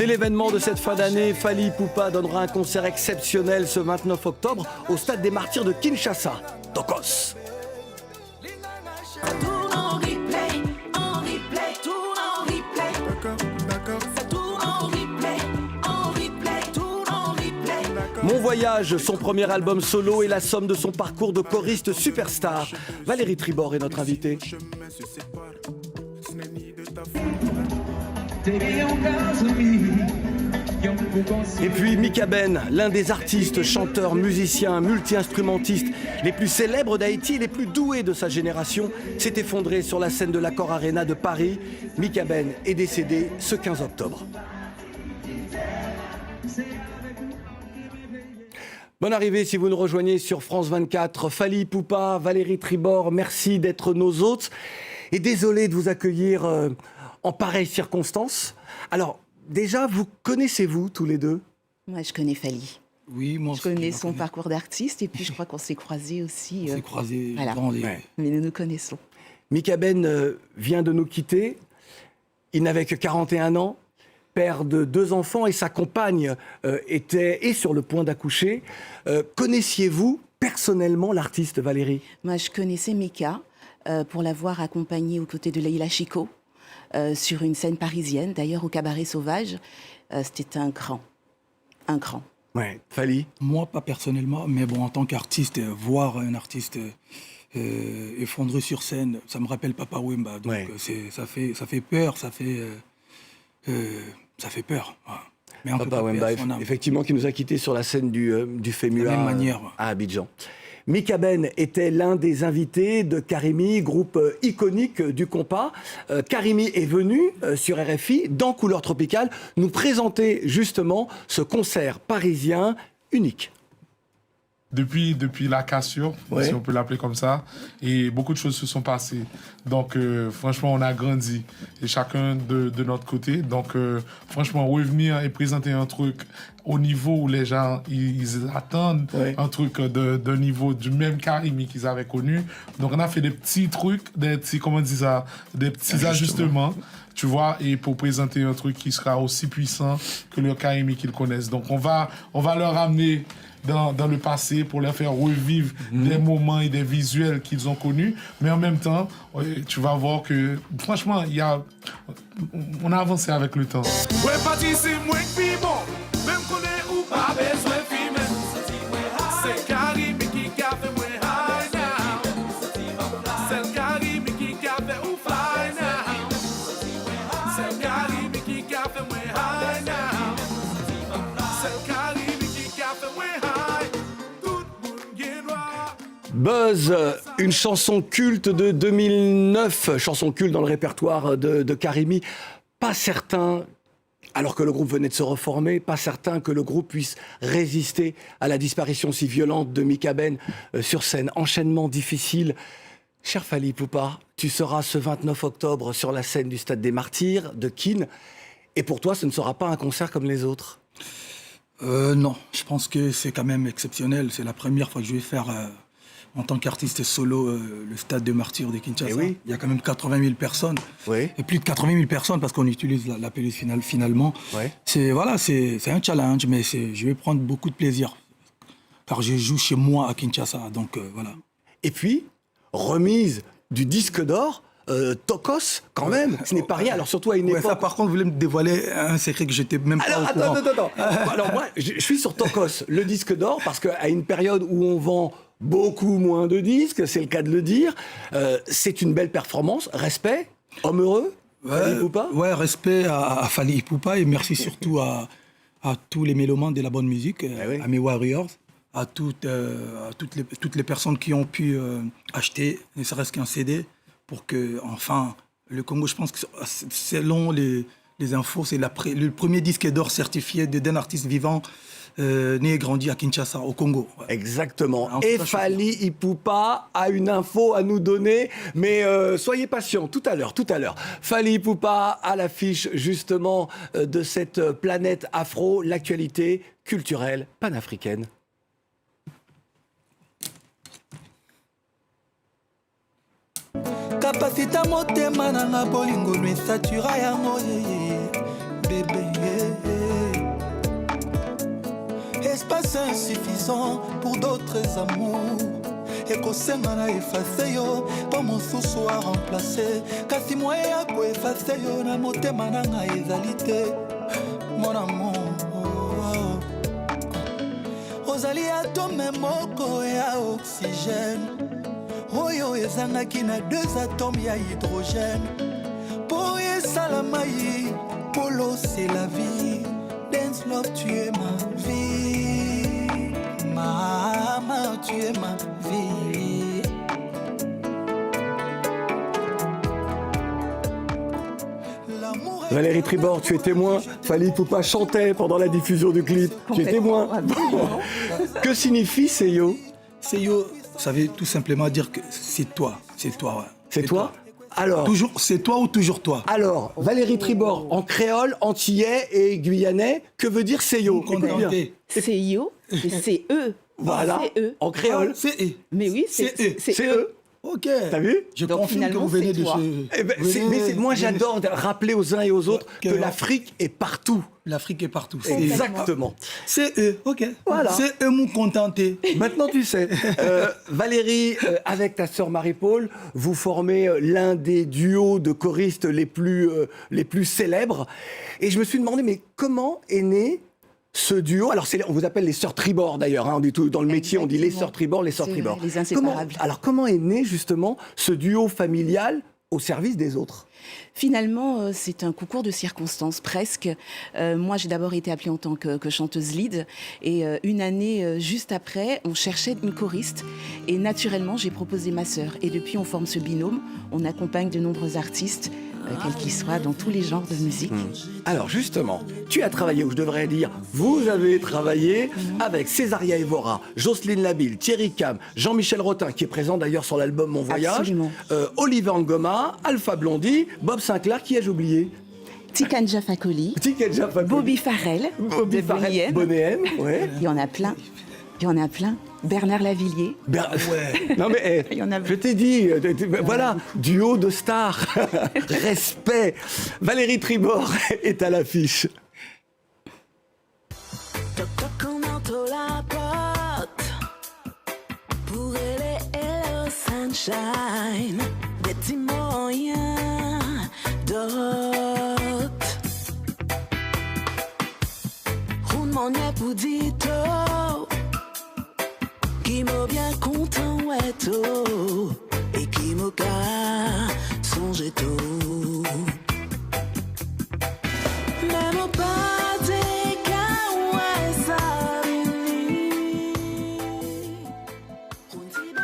C'est l'événement de cette fin d'année. Fally Ipupa donnera un concert exceptionnel ce 29 octobre au Stade des Martyrs de Kinshasa. Tokos. Mon voyage, son premier album solo est la somme de son parcours de choriste superstar. Valérie Tribord est notre invitée. Et puis Mika Ben, l'un des artistes, chanteurs, musiciens, multi-instrumentistes les plus célèbres d'Haïti et les plus doués de sa génération, s'est effondré sur la scène de l'Accor Arena de Paris. Mika Ben est décédé ce 15 octobre. Bonne arrivée si vous nous rejoignez sur France 24. Fally Ipupa, Valérie Tribord, merci d'être nos hôtes. Et désolé de vous accueillir en pareilles circonstances. Alors, déjà, vous connaissez-vous tous les deux ? Moi, je connais Fally. Oui, moi je connais son parcours d'artiste et puis je crois qu'on s'est croisés aussi. On s'est croisés voilà. dans les... Ouais. Mais nous nous connaissons. Mika Ben vient de nous quitter. Il n'avait que 41 ans. Père de 2 enfants et sa compagne est sur le point d'accoucher. Connaissiez-vous personnellement l'artiste Valérie ? Moi, je connaissais Mika pour l'avoir accompagnée aux côtés de Leïla Chico sur une scène parisienne, d'ailleurs au Cabaret Sauvage. C'était un cran. Un cran. Ouais, Fally ? Moi, pas personnellement, mais bon, en tant qu'artiste, voir un artiste effondré sur scène, ça me rappelle Papa Wemba. Donc Ouais. ça fait peur, ça fait peur. Voilà. Mais en tout Papa cas, Wemba, son âme. effectivement, qui nous a quittés sur la scène du FEMUA De la même manière, ouais. à Abidjan. Mika Ben était l'un des invités de Karimi, groupe iconique du compas. Karimi est venu sur RFI, dans Couleur Tropicale, nous présenter justement ce concert parisien unique. Depuis la cassure, Ouais. si on peut l'appeler comme ça, et beaucoup de choses se sont passées. Donc, franchement, on a grandi, et chacun de notre côté. Donc, franchement, revenir et présenter un truc au niveau où les gens ils attendent, Ouais. un truc de niveau du même Karimi qu'ils avaient connu. Donc, on a fait des petits trucs, des petits, comment on dit ça, des petits ajustements. Tu vois, et pour présenter un truc qui sera aussi puissant que le Karimi qu'ils connaissent. Donc, on va leur amener dans le passé pour leur faire revivre des moments et des visuels qu'ils ont connus. Mais en même temps, tu vas voir que, franchement, on a avancé avec le temps. Ouais, parti, c'est moi qui bon. Même qu'on est ou pas besoin de filmer. C'est Karimi qui a fait moi high now. C'est Karimi qui a fait ou fly now. C'est Karimi qui a fait moi high now. C'est Karimi qui a fait moi high. Tout le monde est noir. Buzz, une chanson culte de 2009, chanson culte dans le répertoire de Karimi. Pas certain, alors que le groupe venait de se reformer, pas certain que le groupe puisse résister à la disparition si violente de Mika Ben sur scène. Enchaînement difficile. Cher Fally Ipupa, tu seras ce 29 octobre sur la scène du Stade des Martyrs de Kin. Et pour toi, ce ne sera pas un concert comme les autres. Non, je pense que c'est quand même exceptionnel. C'est la première fois que je vais faire, en tant qu'artiste solo, le Stade des Martyrs de Kinshasa. Eh oui. Il y a quand même 80 000 personnes. Oui. Et plus de 80 000 personnes parce qu'on utilise la pelouse finalement. Ouais. C'est un challenge, mais je vais prendre beaucoup de plaisir. Car je joue chez moi à Kinshasa, donc voilà. Et puis, remise du disque d'or, Tokos, quand même, ce n'est pas rien. Alors surtout à une Ouais, époque... ça, par contre, vous voulez me dévoiler un secret que j'étais même Alors, pas au courant. attends. Alors moi, je suis sur Tokos, le disque d'or, parce qu'à une période où on vend beaucoup moins de disques, c'est le cas de le dire, c'est une belle performance. Respect, homme heureux, Fally Ipupa. Ouais, respect à Fally Ipupa et merci surtout à tous les mélomanes de la bonne musique, oui. à mes Warriors, à toutes les personnes qui ont pu acheter, ne serait-ce qu'un CD, pour que, enfin, le Congo, je pense que selon les infos, c'est le premier disque d'or certifié d'un artiste vivant né et grandi à Kinshasa, au Congo. Ouais. Exactement. En tout Et cas, je suis Fally Ipupa a une info à nous donner, mais soyez patients, tout à l'heure. Fally Ipupa à l'affiche justement de cette planète afro, l'actualité culturelle panafricaine. Kapasita motema nanga bolingo no esatura yango bébé. Espace insuffisant pour d'autres amours. ekosenga na efase yo po mosusu a remplace kasi moye ya koefase yo na motema na ngai ezali te mon amour. Ozali atome moko ya oxygène oyo ezangaki na 2 atomes ya hydrogène po esala mai polo c'est la vie. Dance love tu es ma vie, maman tu es ma vie. Valérie Tribord, tu es témoin. Fally Ipupa chantait pendant la diffusion du clip. Tu es témoin. Que signifie Seyo? Seyo, ça veut tout simplement dire que c'est toi. C'est toi, ouais. C'est toi? Alors, Toujours, c'est toi ou toujours toi? alors, Valérie Tribord, en créole, antillais et guyanais, que veut dire Seyo? Écoute bien. Contenté. C'est yo, c'est eux. Voilà, C'est eux. en créole. C'est eux. Mais oui, c'est C'est eux. Ok. T'as vu? Je Donc, confirme que finalement, vous venez c'est de toi. ce... Eh ben, vous venez- moi, vous venez- j'adore rappeler aux uns et aux autres que que- l'Afrique est partout. L'Afrique est partout. C'est Exactement. C'est eux, ok. Voilà. C'est eux m'ont contenté. Maintenant, tu sais. Valérie, avec ta sœur Marie-Paul, vous formez l'un des duos de choristes les plus célèbres. Et je me suis demandé, mais comment est né ce duo? Alors, on vous appelle les sœurs Tribord, d'ailleurs. Hein, on dit tout, dans le métier, on dit les sœurs Tribord, les sœurs C'est Tribord. vrai, les inséparables. Comment est né, justement, ce duo familial au service des autres? Finalement, c'est un concours de circonstances, presque. Moi, j'ai d'abord été appelée en tant que chanteuse lead. Et une année juste après, on cherchait une choriste. Et naturellement, j'ai proposé ma sœur. Et depuis, on forme ce binôme. On accompagne de nombreux artistes, quels qu'ils soient, dans tous les genres de musique. Alors justement, tu as travaillé, ou je devrais dire, vous avez travaillé avec Césaria Evora, Jocelyne Labille, Thierry Cam, Jean-Michel Rotin, qui est présent d'ailleurs sur l'album Mon Voyage, Absolument. Oliver Ngoma, Alpha Blondy, Bob Sinclair, qui ai-je oublié? Tikanja Fakoli, Tiket Jaffa, Bobby Farrell, Bobby de Farrell, Bonnie M. Bonnet M, ouais. Il y en a plein. Il y en a plein. Bernard Lavillier. Ouais. Non mais Il y en a je t'ai dit, voilà, duo de stars, respect. Valérie Tribord est à l'affiche. Toc-toc en entoure la porte pour les hello sunshine, des petits moyens d'autres. Roulement n'est pour dito, qui m'a bien content, ouais, tout, et qui m'a qu'à songer tout. Même au pas des cas, ouais, ça vient.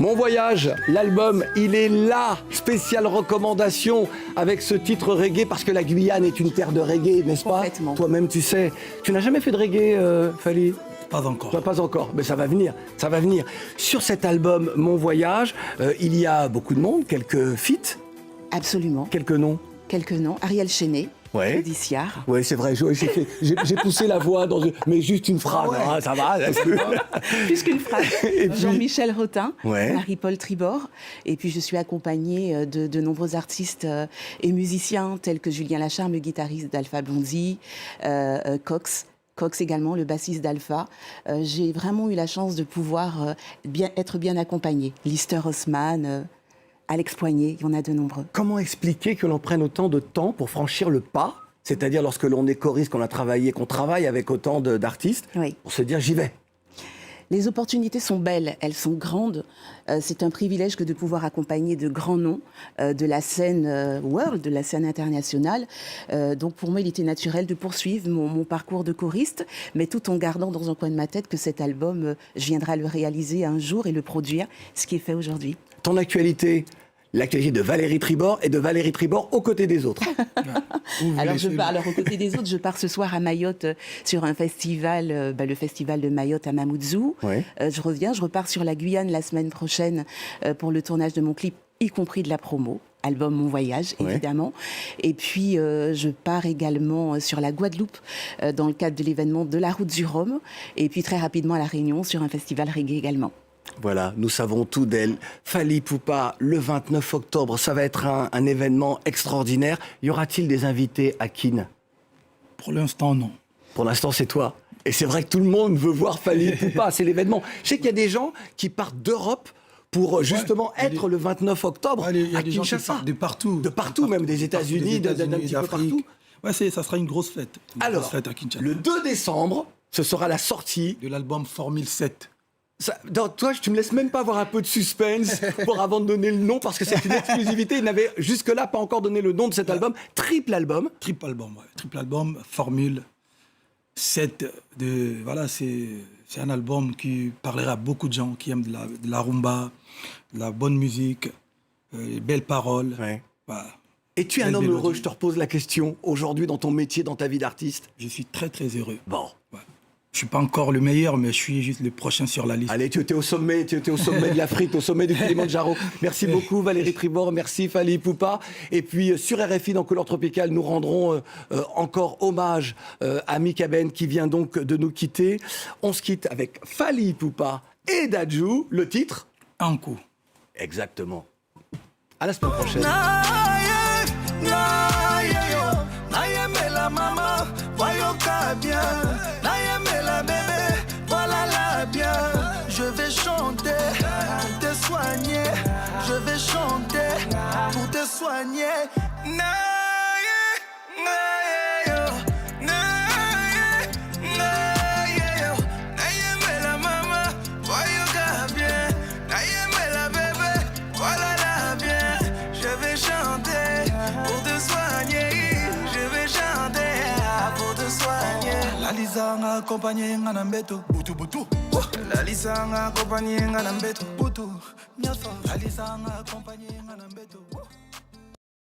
Mon Voyage, l'album, il est là, spéciale recommandation avec ce titre reggae, parce que la Guyane est une terre de reggae, n'est-ce pas? Complètement. Toi-même, tu sais. Tu n'as jamais fait de reggae, Fally? Pas encore. Toi, pas encore, mais ça va venir, ça va venir. Sur cet album, Mon Voyage, il y a beaucoup de monde, quelques feats, Absolument. quelques noms. Quelques noms. Ariel Chenet, Ouais. Diciard. Oui, c'est vrai, j'ai poussé la voix, mais juste une phrase, hein, ça va. Plus qu'une phrase. Et puis- Jean-Michel Rotin, Ouais. Marie-Paul Tribord. Et puis je suis accompagnée de nombreux artistes et musiciens tels que Julien Lacharme, le guitariste d'Alpha Blondy, Cox également, le bassiste d'Alpha. J'ai vraiment eu la chance de pouvoir être bien accompagnée. Lister Haussmann, Alex Poignet, il y en a de nombreux. Comment expliquer que l'on prenne autant de temps pour franchir le pas? C'est-à-dire lorsque l'on est choriste, qu'on travaille avec autant d'artistes, Oui. pour se dire j'y vais. Les opportunités sont belles, elles sont grandes. C'est un privilège que de pouvoir accompagner de grands noms de la scène world, de la scène internationale. Donc pour moi, il était naturel de poursuivre mon parcours de choriste, mais tout en gardant dans un coin de ma tête que cet album, je viendrai à le réaliser un jour et le produire, ce qui est fait aujourd'hui. Ton actualité, l'actualité de Valérie Tribord et de Valérie Tribord aux côtés des autres. Alors, aux côtés des autres, je pars ce soir à Mayotte sur un festival, le festival de Mayotte à Mamoudzou. Ouais. Je repars sur la Guyane la semaine prochaine pour le tournage de mon clip, y compris de la promo. Album Mon Voyage, Ouais. évidemment. Et puis, je pars également sur la Guadeloupe dans le cadre de l'événement de la Route du Rhum. Et puis, très rapidement à La Réunion sur un festival reggae également. Voilà, nous savons tout d'elle. Fally Ipupa, le 29 octobre, ça va être un événement extraordinaire. Y aura-t-il des invités à Keene? Pour l'instant, non. Pour l'instant, c'est toi. Et c'est vrai que tout le monde veut voir Fally Ipupa, c'est l'événement. Je sais qu'il y a des gens qui partent d'Europe pour justement être le 29 octobre Il y a à des gens qui Kinshasa. partent de partout. De partout, même des États-Unis, d'un petit peu partout. Ouais, ça sera une grosse fête. Alors, grosse fête à Kinshasa. le 2 décembre, ce sera la sortie. De l'album Formule 7. Toi, tu me laisses même pas avoir un peu de suspense pour avant de donner le nom, parce que c'est une exclusivité. Il n'avait jusque-là pas encore donné le nom de cet album. Triple album. Triple album, ouais. Triple album, Formule 7. Voilà, c'est un album qui parlera à beaucoup de gens qui aiment de la rumba, de la bonne musique, les belles paroles. Ouais. Voilà. Et tu es un Belle homme mélodie. heureux, je te repose la question, aujourd'hui dans ton métier, dans ta vie d'artiste. Je suis très, très heureux. Bon. Ouais. Je suis pas encore le meilleur, mais je suis juste le prochain sur la liste. Allez, tu étais au sommet de l'Afrique, au sommet du Kilimanjaro. Merci beaucoup Valérie Tribord, merci Fally Ipupa. Et puis sur RFI dans Couleur Tropicale, nous rendrons encore hommage à Mika Ben qui vient donc de nous quitter. On se quitte avec Fally Ipupa et Dadju, le titre. Un coup. Exactement. À la semaine prochaine. Nayemela mama, voyoka bien. Nayemela bébé, voilà la bien. Je vais chanter pour te soigner. Je vais chanter pour te soigner. Naye, naye, yo. Naye, naye, yo. Nayemela mama, voyoka bien. Nayemela bébé, voilà la bien. Je vais chanter pour te soigner. Je vais chanter pour te soigner. La lisanga accompagné ngana mbeto. Butu butu. La lisanga accompagné ngana mbeto. Butu. La lisanga accompagné ngana mbeto.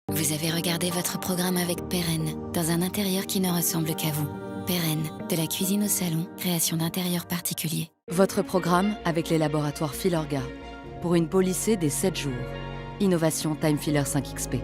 Vous avez regardé votre programme avec Pérenne, dans un intérieur qui ne ressemble qu'à vous. Pérenne, de la cuisine au salon, création d'intérieurs particuliers. Votre programme avec les laboratoires Filorga. Pour une peau lissée des 7 jours. Innovation Time Filler 5XP.